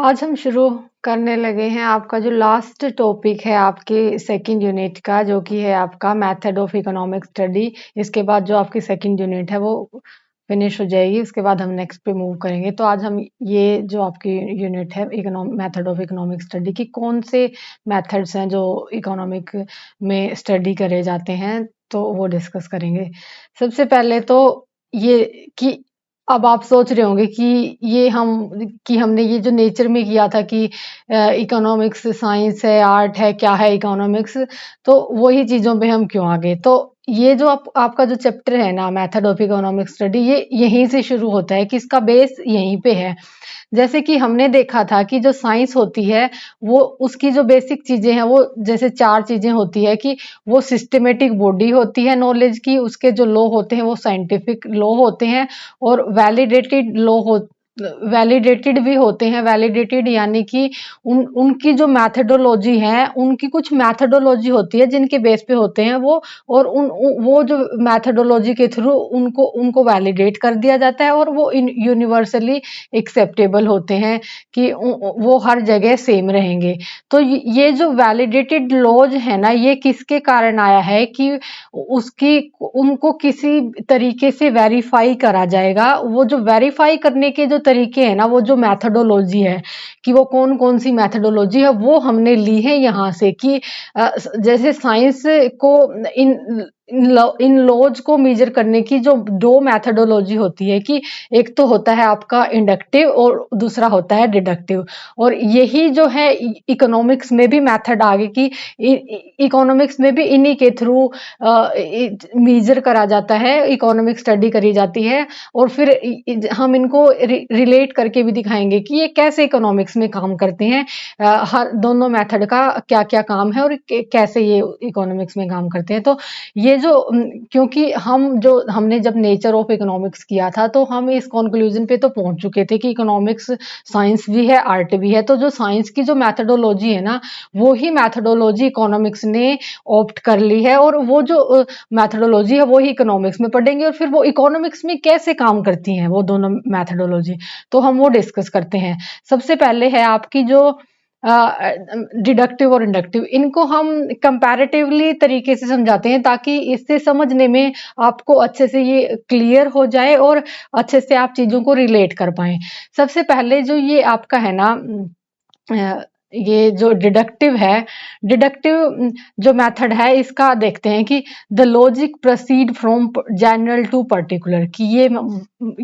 आज हम शुरू करने लगे हैं आपका जो लास्ट टॉपिक है आपके सेकंड यूनिट का, जो कि है आपका मेथड ऑफ इकोनॉमिक स्टडी। इसके बाद जो आपकी सेकंड यूनिट है वो फिनिश हो जाएगी, उसके बाद हम नेक्स्ट पे मूव करेंगे। तो आज हम ये जो आपकी यूनिट है मेथड ऑफ इकोनॉमिक स्टडी की कौन से मेथड्स हैं जो इकोनॉमिक में स्टडी करे जाते हैं, तो वो डिस्कस करेंगे। सबसे पहले तो ये कि अब आप सोच रहे होंगे कि हमने ये जो नेचर में किया था कि इकोनॉमिक्स साइंस है, आर्ट है, क्या है इकोनॉमिक्स, तो वही चीज़ों पे हम क्यों आ गए। तो ये जो आपका जो चैप्टर है ना, मेथड ऑफ इकोनॉमिक स्टडी, ये यहीं से शुरू होता है कि इसका बेस यहीं पे है। जैसे कि हमने देखा था कि जो साइंस होती है, वो उसकी जो बेसिक चीज़ें हैं, वो जैसे 4 चीज़ें होती है कि वो सिस्टमैटिक बॉडी होती है नॉलेज की, उसके जो लॉ होते हैं वो साइंटिफिक लॉ होते हैं, और वैलिडेटेड भी होते हैं। वैलिडेटेड यानी कि उनकी जो मैथडोलॉजी है, उनकी कुछ मैथडोलॉजी होती है जिनके बेस पे होते हैं वो, और वो जो मैथडोलॉजी के थ्रू उनको उनको वैलिडेट कर दिया जाता है, और वो यूनिवर्सली एक्सेप्टेबल होते हैं कि वो हर जगह सेम रहेंगे। तो ये जो वैलिडेटेड लॉज है ना, ये किसके कारण आया है कि उसकी उनको किसी तरीके से वेरीफाई करा जाएगा। वो जो वेरीफाई करने के जो तरीके हैं ना, वो जो मैथडोलॉजी है कि वो कौन कौन सी मैथडोलॉजी है, वो हमने ली है यहाँ से कि जैसे साइंस को इन लॉज को मेजर करने की जो 2 मैथडोलॉजी होती है कि एक तो होता है आपका इंडक्टिव और दूसरा होता है डिडक्टिव। और यही जो है इकोनॉमिक्स में भी मेथड आगे की इकोनॉमिक्स में भी इन्हीं के थ्रू मेजर करा जाता है, इकोनॉमिक स्टडी करी जाती है। और फिर हम इनको रिलेट करके भी दिखाएंगे कि ये कैसे इकोनॉमिक्स में काम करते हैं, हर दोनों मेथड का क्या क्या काम है और कैसे ये इकोनॉमिक्स में काम करते हैं। तो ये जो क्योंकि हमने जब नेचर ऑफ इकोनॉमिक्स किया था, तो हम इस कंक्लूजन पे तो पहुंच चुके थे कि इकोनॉमिक्स साइंस भी है, आर्ट भी है। तो जो साइंस की जो मैथडोलॉजी है ना, वो ही मैथडोलॉजी इकोनॉमिक्स ने ऑप्ट कर ली है, और वो जो मैथडोलॉजी है वो ही इकोनॉमिक्स में पढ़ेंगे। और फिर वो इकोनॉमिक्स में कैसे काम करती हैं वो दोनों मैथडोलॉजी, तो हम वो डिस्कस करते हैं। सबसे पहले है आपकी जो डिडक्टिव और इंडक्टिव, इनको हम कंपैरेटिवली तरीके से समझाते हैं ताकि इससे समझने में आपको अच्छे से ये क्लियर हो जाए और अच्छे से आप चीज़ों को रिलेट कर पाएँ। सबसे पहले जो ये आपका है ना, ये जो डिडक्टिव जो मेथड है, इसका देखते हैं कि the logic proceed from general to particular, कि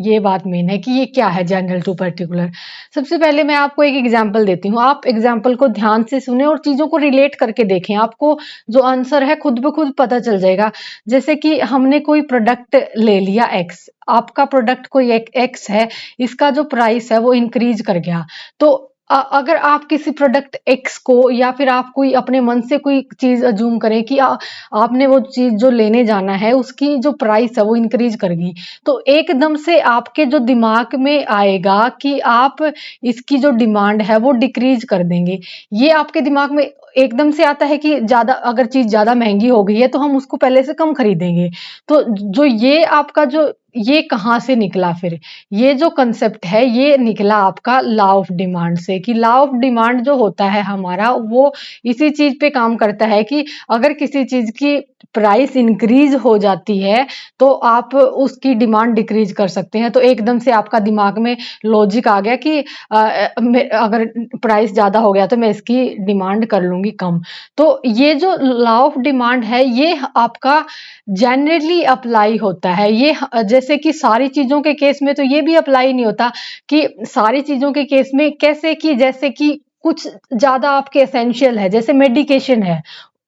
ये बात मेन है कि ये क्या है जनरल टू पर्टिकुलर। सबसे पहले मैं आपको एक एग्जांपल देती हूँ, आप एग्जांपल को ध्यान से सुने और चीज़ों को रिलेट करके देखें, आपको जो आंसर है खुद ब खुद पता चल जाएगा। जैसे कि हमने कोई प्रोडक्ट ले लिया एक्स, आपका प्रोडक्ट कोई एक एक्स है, इसका जो प्राइस है वो इंक्रीज कर गया। तो अगर आप किसी प्रोडक्ट एक्स को, या फिर आप कोई अपने मन से कोई चीज़ अज्यूम करें कि आपने वो चीज़ जो लेने जाना है उसकी जो प्राइस है वो इंक्रीज कर गई, तो एकदम से आपके जो दिमाग में आएगा कि आप इसकी जो डिमांड है वो डिक्रीज कर देंगे। ये आपके दिमाग में एकदम से आता है कि ज़्यादा, अगर चीज़ ज़्यादा महंगी हो गई है तो हम उसको पहले से कम खरीदेंगे। तो जो ये आपका जो ये कहाँ से निकला फिर? ये जो कंसेप्ट है ये निकला आपका लॉ ऑफ डिमांड से, कि लॉ ऑफ डिमांड जो होता है हमारा, वो इसी चीज पे काम करता है कि अगर किसी चीज की प्राइस इंक्रीज हो जाती है तो आप उसकी डिमांड डिक्रीज कर सकते हैं। तो एकदम से आपका दिमाग में लॉजिक आ गया कि अगर प्राइस ज्यादा हो गया तो मैं इसकी डिमांड कर लूंगी कम। तो ये जो लॉ ऑफ डिमांड है ये आपका जनरली अप्लाई होता है। ये जैसे कि सारी चीज़ों के केस में तो ये भी अप्लाई नहीं होता कि सारी चीज़ों के केस में कैसे, कि जैसे कि कुछ ज़्यादा आपके एसेंशियल है, जैसे मेडिकेशन है,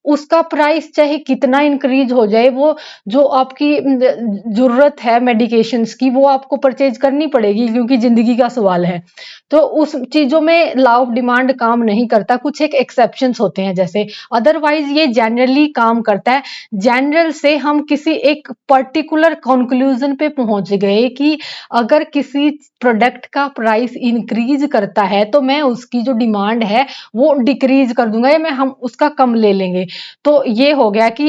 उसका प्राइस चाहे कितना इंक्रीज हो जाए, वो जो आपकी ज़रूरत है मेडिकेशंस की वो आपको परचेज करनी पड़ेगी क्योंकि ज़िंदगी का सवाल है। तो उस चीज़ों में लॉ ऑफ डिमांड काम नहीं करता, कुछ एक एक्सेप्शंस होते हैं जैसे, अदरवाइज ये जनरली काम करता है। जनरल से हम किसी एक पर्टिकुलर कंक्लूजन पे पहुंच गए कि अगर किसी प्रोडक्ट का प्राइस इंक्रीज करता है तो मैं उसकी जो डिमांड है वो डिक्रीज कर दूंगा, या हम उसका कम ले लेंगे। तो ये हो गया कि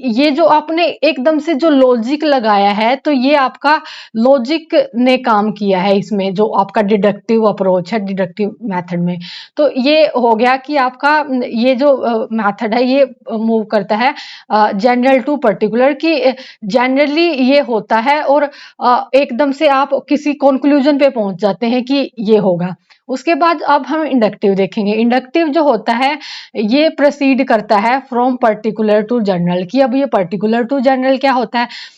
ये जो आपने एकदम से जो लॉजिक लगाया है, तो ये आपका लॉजिक ने काम किया है इसमें, जो आपका डिडक्टिव अप्रोच है डिडक्टिव मेथड में। तो ये हो गया कि आपका ये जो मेथड है ये मूव करता है जनरल टू पर्टिकुलर, कि जनरली ये होता है और एकदम से आप किसी कंक्लूजन पे पहुंच जाते हैं कि ये होगा। उसके बाद अब हम इंडक्टिव देखेंगे। इंडक्टिव जो होता है ये प्रोसीड करता है फ्रॉम पर्टिकुलर टू जनरल, कि अब ये पर्टिकुलर टू जनरल क्या होता है।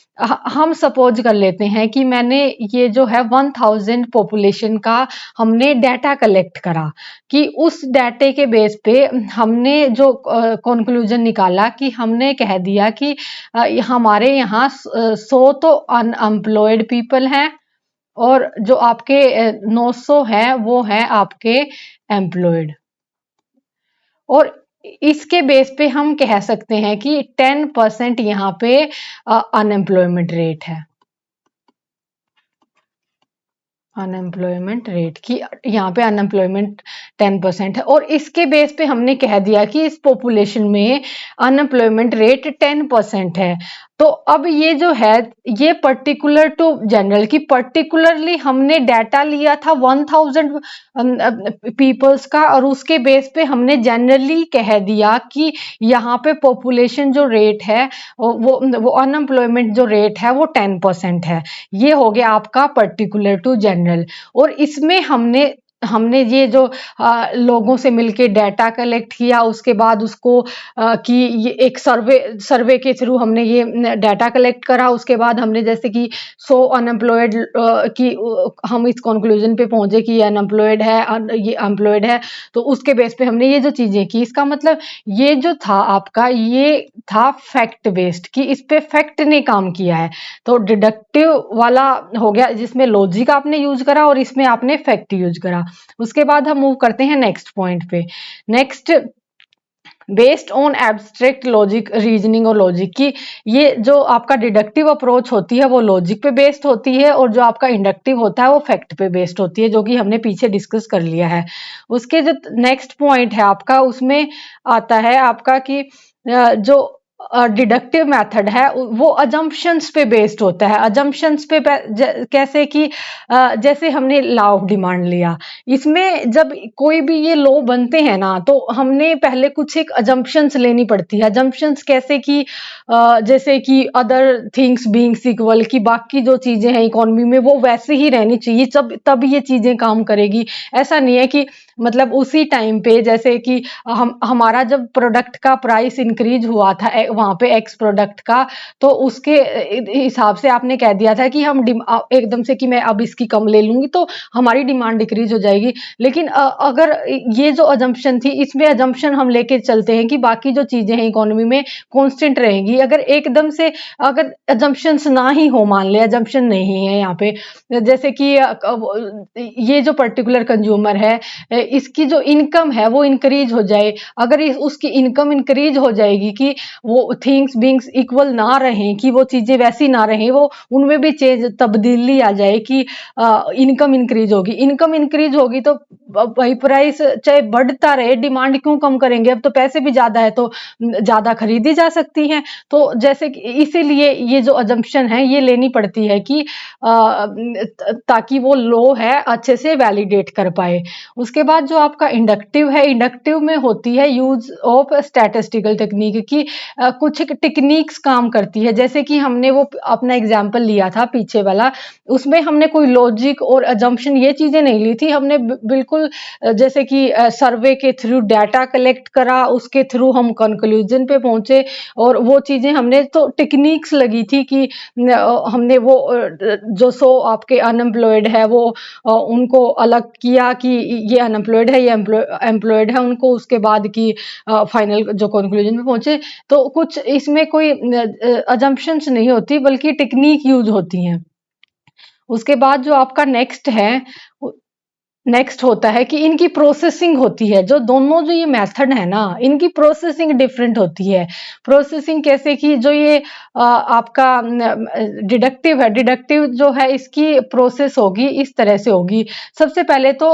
हम सपोज कर लेते हैं कि मैंने ये जो है 1000 पॉपुलेशन का हमने डाटा कलेक्ट करा, कि उस डाटे के बेस पे हमने जो कंक्लूजन निकाला कि हमने कह दिया कि हमारे यहाँ 100 तो अनएम्प्लॉयड पीपल हैं और जो आपके 900 हैं वो हैं आपके एम्प्लॉयड। और इसके बेस पे हम कह सकते हैं कि 10% यहाँ पे अनएम्प्लॉयमेंट रेट है। अनएम्प्लॉयमेंट रेट की यहाँ पे अनएम्प्लॉयमेंट 10% है, और इसके बेस पे हमने कह दिया कि इस पॉपुलेशन में अनएम्प्लॉयमेंट रेट 10% है। तो अब ये जो है ये पर्टिकुलर टू जनरल, की पर्टिकुलरली हमने डाटा लिया था 1000 पीपल्स का, और उसके बेस पे हमने जनरली कह दिया कि यहाँ पे पॉपुलेशन जो रेट है वो अनएम्प्लॉयमेंट जो रेट है वो 10% है। ये हो गया आपका पर्टिकुलर टू जनरल। और इसमें हमने हमने ये जो लोगों से मिलके डाटा कलेक्ट किया, उसके बाद उसको कि ये एक सर्वे के थ्रू हमने ये डाटा कलेक्ट करा, उसके बाद हमने जैसे कि 100 अनएम्प्लॉयड की हम इस कंक्लूजन पे पहुंचे कि ये अनएम्प्लॉयड है ये एम्प्लॉयड है। तो उसके बेस पे हमने ये जो चीजें की, इसका मतलब ये जो था आपका ये था फैक्ट बेस्ड, कि इस पे फैक्ट ने काम किया है। तो डिडक्टिव वाला हो गया जिसमें लॉजिक आपने यूज करा और इसमें आपने फैक्ट यूज करा। उसके बाद हम मूव करते हैं नेक्स्ट पॉइंट पे। Next, based on abstract logic, reasoning और लॉजिक, की ये जो आपका डिडक्टिव अप्रोच होती है वो लॉजिक पे बेस्ड होती है, और जो आपका इंडक्टिव होता है वो फैक्ट पे बेस्ड होती है, जो कि हमने पीछे डिस्कस कर लिया है। उसके जो नेक्स्ट पॉइंट है आपका, उसमें आता है आपका कि जो डिडक्टिव मेथड है वो अजम्पशंस पे बेस्ड होता है। अजम्पशंस पे कैसे कि जैसे हमने लॉ ऑफ डिमांड लिया, इसमें जब कोई भी ये लॉ बनते हैं ना, तो हमने पहले कुछ एक अजम्पशंस लेनी पड़ती है। अजम्पशंस कैसे कि जैसे कि अदर थिंग्स बीइंग्स इक्वल, की बाकी जो चीजें हैं इकोनॉमी में वो वैसे ही रहनी चाहिए, तब ये चीजें काम करेगी। ऐसा नहीं है कि मतलब उसी टाइम पे जैसे कि हमारा जब प्रोडक्ट का प्राइस इंक्रीज हुआ था वहां पे एक्स प्रोडक्ट का, तो उसके हिसाब से आपने कह दिया था कि हम एकदम से कि मैं अब इसकी कम ले लूंगी तो हमारी डिमांड डिक्रीज हो जाएगी। लेकिन अगर ये जो अजम्पशन थी, इसमें अजम्पशन हम लेके चलते हैं कि बाकी जो चीजें हैं इकोनॉमी में कांस्टेंट रहेंगी। अगर एकदम से अगर अजम्पशंस ना ही हो, मान ले अजम्पशन नहीं है यहाँ पे, जैसे कि ये जो पर्टिकुलर कंज्यूमर है इसकी जो इनकम है वो इंक्रीज हो जाए, अगर उसकी इनकम इंक्रीज हो जाएगी कि वो थिंग्स बीइंग्स इक्वल ना रहें, कि वो चीजें वैसी ना रहें, वो उनमें भी चेंज तब्दीली आ जाए कि इनकम इंक्रीज होगी। इनकम इंक्रीज होगी तो भाई प्राइस चाहे बढ़ता रहे, डिमांड क्यों कम करेंगे, अब तो पैसे भी ज्यादा है तो ज्यादा खरीदी जा सकती हैं। तो जैसे इसीलिए ये जो अजम्पशन है ये लेनी पड़ती है कि ताकि वो लो है अच्छे से वैलिडेट कर पाए। उसके बाद जो आपका इंडक्टिव है, इंडक्टिव में होती है यूज ऑफ स्टैटिस्टिकल टेक्निक, की कुछ टेक्निक्स काम करती है। जैसे कि हमने वो अपना एग्जांपल लिया था पीछे वाला, उसमें हमने कोई लॉजिक और अजम्पशन ये चीजें नहीं ली थी, हमने बिल्कुल जैसे कि सर्वे के थ्रू डाटा कलेक्ट करा, उसके थ्रू हम कंक्लूजन पे पहुंचे, और वो चीजें हमने तो टेक्निक्स लगी थी कि हमने वो जो 100 आपके अनएम्प्लॉयड है वो उनको अलग किया कि ये अनएम्प्लॉयड है ये एम्प्लॉयड है उनको, उसके बाद की फाइनल जो कंक्लूजन में पहुंचे। तो कुछ इसमें कोई अजम्पशंस नहीं होती बल्कि टेक्निक यूज होती हैं। उसके बाद जो आपका नेक्स्ट है, नेक्स्ट होता है कि इनकी प्रोसेसिंग होती है, जो दोनों जो ये मेथड है ना, इनकी प्रोसेसिंग डिफरेंट होती है। प्रोसेसिंग कैसे कि जो ये आपका डिडक्टिव है, डिडक्टिव जो है इसकी प्रोसेस होगी इस तरह से होगी। सबसे पहले तो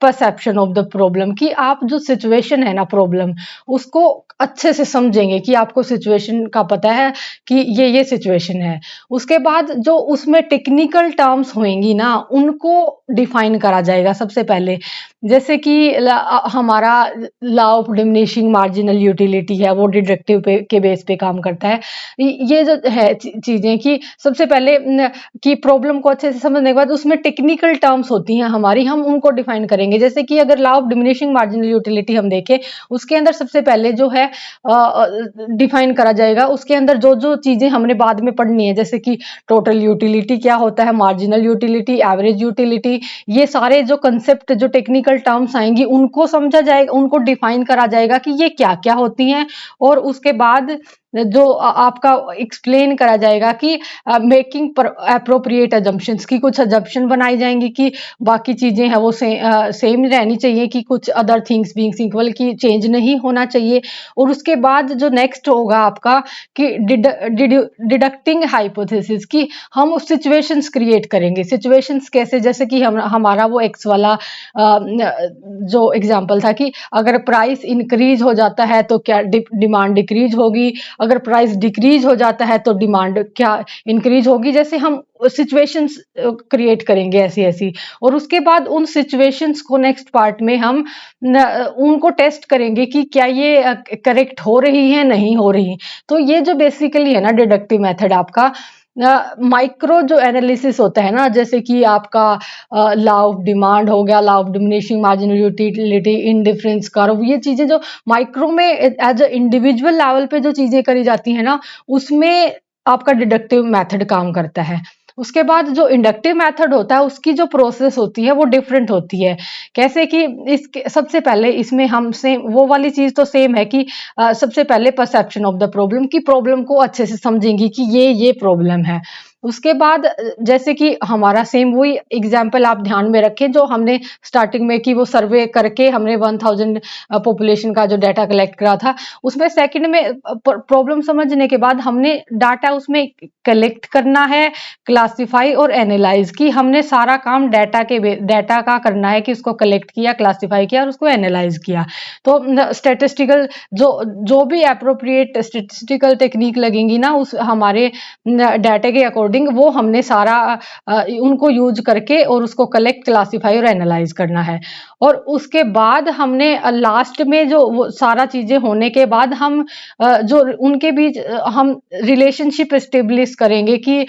परसेप्शन ऑफ द प्रॉब्लम, कि आप जो सिचुएशन है ना प्रॉब्लम, उसको अच्छे से समझेंगे कि आपको सिचुएशन का पता है कि ये सिचुएशन है। उसके बाद जो उसमें टेक्निकल टर्म्स होंगी ना, उनको डिफाइन करा जाएगा सबसे पहले। जैसे कि हमारा law of diminishing marginal utility है, वो डिडक्टिव के बेस पे काम करता है। ये जो है चीजें कि सबसे पहले कि प्रॉब्लम को अच्छे से समझने के बाद उसमें टेक्निकल टर्म्स होती हैं हमारी, हम उनको डिफाइन करेंगे। जैसे कि अगर law of diminishing marginal utility हम देखें, उसके अंदर सबसे पहले जो है डिफाइन करा जाएगा। उसके अंदर जो जो चीजें हमने बाद में पढ़नी है, जैसे कि टोटल यूटिलिटी क्या होता है, मार्जिनल यूटिलिटी, एवरेज यूटिलिटी, ये सारे जो कंसेप्ट जो टेक्निकल टर्म्स आएंगी उनको समझा जाएगा, उनको डिफाइन करा जाएगा कि ये क्या क्या होती हैं। और उसके बाद जो आपका एक्सप्लेन करा जाएगा कि मेकिंग अप्रोप्रिएट अजम्पशंस, की कुछ अजम्पशन बनाई जाएंगी कि बाकी चीजें हैं वो सेम रहनी चाहिए, कि कुछ अदर थिंग्स बीइंग इक्वल, की चेंज नहीं होना चाहिए। और उसके बाद जो नेक्स्ट होगा आपका कि डिडक्टिंग हाइपोथेसिस, की हम सिचुएशंस क्रिएट करेंगे। सिचुएशंस कैसे, जैसे कि हमारा वो एक्स वाला जो एग्जांपल था कि अगर प्राइस इंक्रीज हो जाता है तो क्या डिमांड डिक्रीज होगी, अगर प्राइस डिक्रीज हो जाता है तो डिमांड क्या इंक्रीज होगी। जैसे हम सिचुएशंस क्रिएट करेंगे ऐसी ऐसी। और उसके बाद उन सिचुएशंस को नेक्स्ट पार्ट में हम उनको टेस्ट करेंगे कि क्या ये करेक्ट हो रही है नहीं हो रही। तो ये जो बेसिकली है ना डिडक्टिव मेथड आपका, माइक्रो जो एनालिसिस होता है ना, जैसे कि आपका लॉ ऑफ डिमांड हो गया, law of diminishing marginal utility, indifference curve, ये चीजें जो माइक्रो में एज अ इंडिविजुअल लेवल पे जो चीजें करी जाती है ना, उसमें आपका डिडक्टिव मेथड काम करता है। उसके बाद जो इंडक्टिव मेथड होता है, उसकी जो प्रोसेस होती है वो डिफरेंट होती है। कैसे कि इसके सबसे पहले इसमें हम सेम वो वाली चीज तो सेम है कि सबसे पहले परसेप्शन ऑफ द प्रॉब्लम, की प्रॉब्लम को अच्छे से समझेंगी कि ये प्रॉब्लम है। उसके बाद जैसे कि हमारा सेम वही एग्जाम्पल आप ध्यान में रखें जो हमने स्टार्टिंग में, कि वो सर्वे करके हमने 1000 पॉपुलेशन का जो डाटा कलेक्ट करा था, उसमें सेकंड में प्रॉब्लम समझने के बाद हमने डाटा उसमें कलेक्ट करना है, क्लासिफाई और एनालाइज, की हमने सारा काम डाटा का करना है, कि उसको कलेक्ट किया, क्लासिफाई किया और उसको एनालाइज किया। तो स्टैटिस्टिकल जो भी अप्रोप्रिएट स्टैटिस्टिकल टेक्निक लगेंगी ना उस हमारे डाटा के अकॉर्डिंग, वो हमने सारा उनको यूज करके और उसको कलेक्ट, क्लासिफाई और एनालाइज करना है। और उसके बाद हमने लास्ट में जो वो सारा चीजें होने के बाद हम जो उनके बीच हम रिलेशनशिप एस्टेब्लिश करेंगे, कि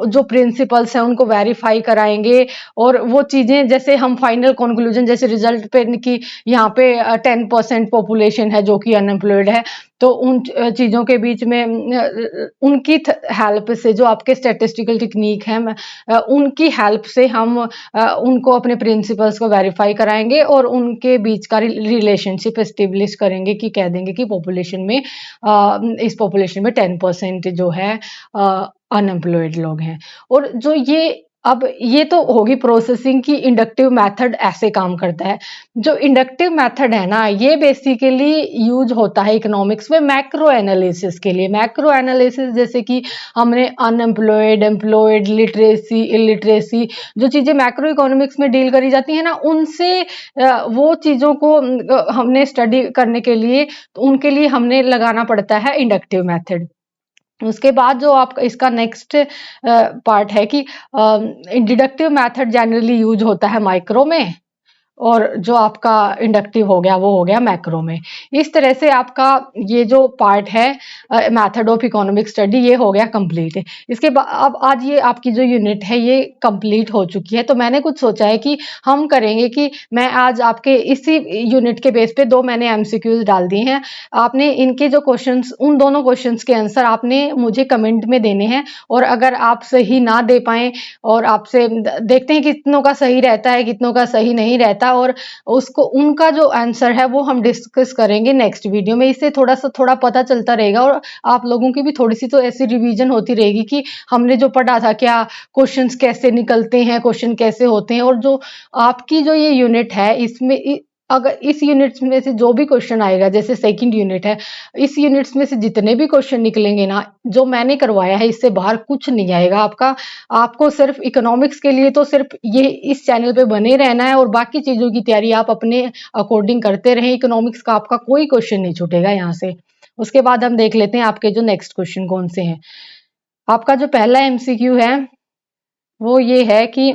जो प्रिंसिपल्स हैं उनको वेरीफाई कराएंगे। और वो चीजें जैसे हम फाइनल कंक्लूजन, जैसे रिजल्ट पे कि यहाँ पे 10% पॉपुलेशन है जो कि अनएम्प्लॉयड है, तो उन चीजों के बीच में उनकी हेल्प से, जो आपके स्टैटिस्टिकल टेक्निक है, उनकी हेल्प से हम उनको अपने प्रिंसिपल्स को वेरीफाई कराएंगे और उनके बीच का रिलेशनशिप एस्टेब्लिश करेंगे, कि कह देंगे कि पॉपुलेशन में इस पॉपुलेशन में 10% जो है अनएम्प्लॉयड लोग हैं। और जो अब ये तो होगी प्रोसेसिंग की, इंडक्टिव मेथड ऐसे काम करता है। जो इंडक्टिव मेथड है ना, ये बेसिकली यूज होता है इकोनॉमिक्स में मैक्रो एनालिसिस के लिए। मैक्रो एनालिसिस जैसे कि हमने अनएम्प्लॉयड, एम्प्लॉयड, लिटरेसी, इलिटरेसी, जो चीजें मैक्रो इकोनॉमिक्स में डील करी जाती है ना, उनसे वो चीजों को हमने स्टडी करने के लिए, तो उनके लिए हमने लगाना पड़ता है इंडक्टिव मेथड। उसके बाद जो आपका इसका नेक्स्ट पार्ट है कि डिडक्टिव मेथड जनरली यूज होता है माइक्रो में, और जो आपका इंडक्टिव हो गया वो हो गया मैक्रो में। इस तरह से आपका ये जो पार्ट है मेथड ऑफ इकोनॉमिक स्टडी, ये हो गया कंप्लीट। इसके बाद अब आज ये आपकी जो यूनिट है ये कंप्लीट हो चुकी है। तो मैंने कुछ सोचा है कि हम करेंगे कि मैं आज आपके इसी यूनिट के बेस पे 2 मैंने एमसीक्यूज डाल दिए हैं। आपने इनके जो क्वेश्चंस, उन दोनों क्वेश्चंस के आंसर आपने मुझे कमेंट में देने हैं। और अगर आप सही ना दे पाए, और आपसे देखते हैं कितनों का सही रहता है कितनों का सही नहीं रहता, और उसको उनका जो आंसर है वो हम डिस्कस करेंगे नेक्स्ट वीडियो में। इससे थोड़ा पता चलता रहेगा और आप लोगों की भी थोड़ी सी तो ऐसी रिवीजन होती रहेगी कि हमने जो पढ़ा था क्या क्वेश्चंस कैसे निकलते हैं, क्वेश्चन कैसे होते हैं। और जो आपकी जो ये यूनिट है इसमें अगर इस यूनिट्स में से जो भी क्वेश्चन आएगा, जैसे सेकंड यूनिट है, इस यूनिट्स में से जितने भी क्वेश्चन निकलेंगे ना, जो मैंने करवाया है इससे बाहर कुछ नहीं आएगा आपका। आपको सिर्फ इकोनॉमिक्स के लिए तो सिर्फ ये इस चैनल पे बने रहना है और बाकी चीजों की तैयारी आप अपने अकॉर्डिंग करते रहें। इकोनॉमिक्स का आपका कोई क्वेश्चन नहीं छूटेगा यहाँ से। उसके बाद हम देख लेते हैं आपके जो नेक्स्ट क्वेश्चन कौन से हैं। आपका जो पहला एमसीक्यू है वो ये है कि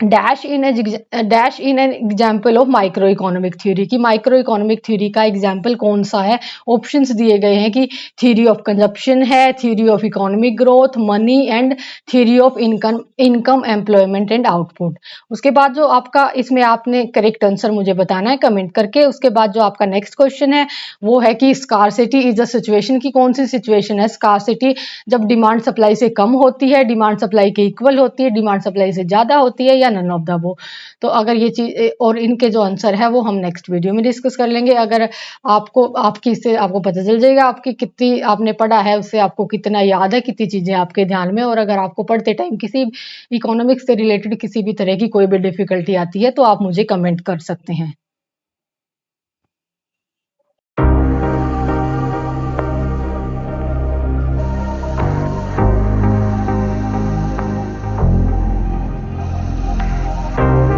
dash in an example of micro economic theory, की माइक्रो इकोनॉमिक थ्योरी का एग्जाम्पल कौन सा है। ऑप्शंस दिए गए हैं कि थ्योरी ऑफ कंजप्शन है, theory of economic growth, money and theory of income employment and output. उसके बाद जो आपका इसमें आपने करेक्ट आंसर मुझे बताना है कमेंट करके। उसके बाद जो आपका नेक्स्ट क्वेश्चन है वो है कि स्कार्सिटी इज अ सिचुएशन, की कौन सी सिचुएशन है स्कार्सिटी, जब डिमांड सप्लाई से कम होती है, डिमांड सप्लाई के इक्वल होती है, डिमांड सप्लाई से ज्यादा होती है, या नन ऑफ द अबव। तो अगर ये चीज और इनके जो आंसर है वो हम नेक्स्ट वीडियो में डिस्कस कर लेंगे। अगर आपकी इससे आपको पता चल जाएगा आपकी कितनी आपने पढ़ा है, उससे आपको कितना याद है, कितनी चीजें आपके ध्यान में। और अगर आपको पढ़ते टाइम किसी इकोनॉमिक्स से रिलेटेड किसी भी तरह की कोई भी डिफिकल्टी आती है तो आप मुझे कमेंट कर सकते हैं।